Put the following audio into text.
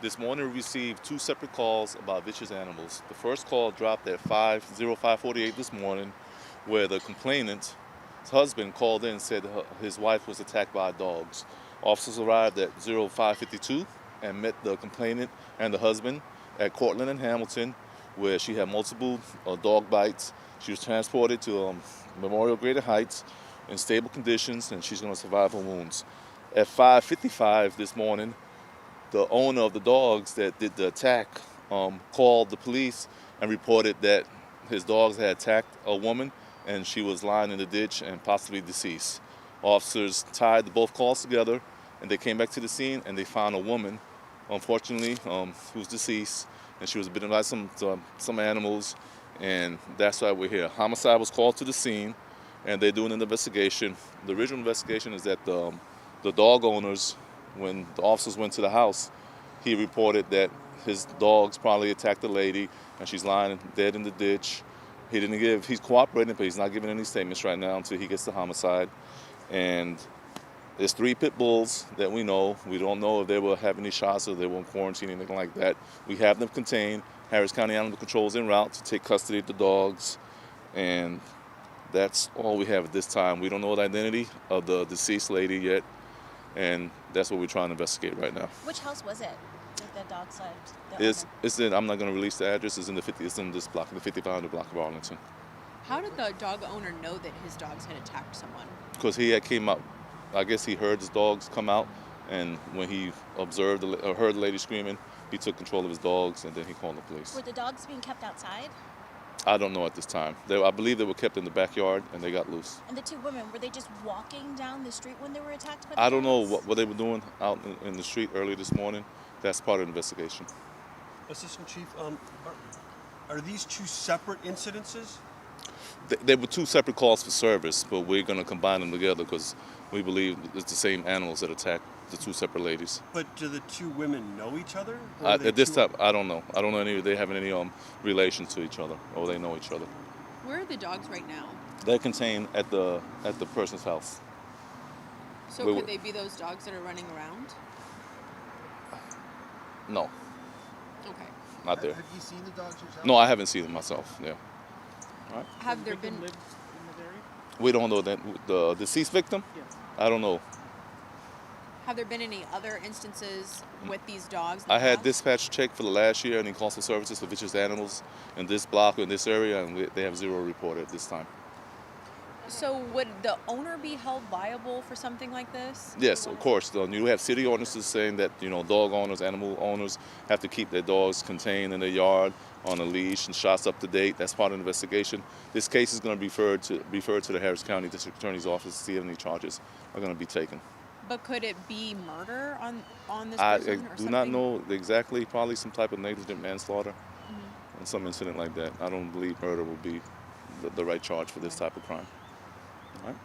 This morning we received two separate calls about vicious animals. The first call dropped at 5:05:48 this morning, where the complainant's husband called in and said his wife was attacked by dogs. Officers arrived at 05:52 and met the complainant and the husband at Cortland and Hamilton, where she had multiple dog bites. She was transported to Memorial Greater Heights in stable conditions, and she's going to survive her wounds. At 5:55 this morning, the owner of the dogs that did the attack called the police and reported that his dogs had attacked a woman and she was lying in the ditch and possibly deceased. Officers tied both calls together and they came back to the scene and they found a woman, unfortunately, who's deceased, and she was bitten by some animals, and that's why we're here. Homicide was called to the scene and they're doing an investigation. The original investigation is that the dog owners, when the officers went to the house, he reported that his dogs probably attacked the lady and she's lying dead in the ditch. He's cooperating, but he's not giving any statements right now until he gets the homicide. And there's 3 pit bulls that we know. We don't know if they will have any shots or they won't quarantine, anything like that. We have them contained. Harris County Animal Control is en route to take custody of the dogs. And that's all we have at this time. We don't know the identity of the deceased lady yet. And that's what we're trying to investigate right now. Which house was it with the dog side? It's in, I'm not going to release the address. It's in this block, the 5500 block of Arlington. How did the dog owner know that his dogs had attacked someone? Because he had came out. I guess he heard his dogs come out, and when he observed or heard the lady screaming, he took control of his dogs and then he called the police. Were the dogs being kept outside? I don't know at this time. I believe they were kept in the backyard and they got loose. And the 2 women, were they just walking down the street when they were attacked by the I don't know dogs? what they were doing out in the street early this morning. That's part of the investigation. Assistant Chief, are these 2 separate incidences? They were 2 separate calls for service, but we're going to combine them together because we believe it's the same animals that attacked the 2 separate ladies. But do the 2 women know each other? At this time, I don't know. I don't know if they have any relation to each other or they know each other. Where are the dogs right now? They're contained at the person's house. So could they be those dogs that are running around? No, Okay. not there. Have you seen the dogs yourself? No, I haven't seen them myself. Yeah. All right. Have there been... Lived in the area? We don't know that the deceased victim. Yeah. I don't know. Have there been any other instances with these dogs? in the I had past? dispatch check for the last year, and he calls for services for vicious animals in this block or in this area, and they have 0 reported at this time. So would the owner be held liable for something like this? Yes, of course. You have city ordinances saying that dog owners, animal owners have to keep their dogs contained in their yard on a leash and shots up to date. That's part of the investigation. This case is going to be referred to the Harris County District Attorney's Office to see if any charges are going to be taken. But could it be murder on this I person? do not know exactly. Probably some type of negligent manslaughter and some incident like that. I don't believe murder will be the right charge for this type of crime. All right.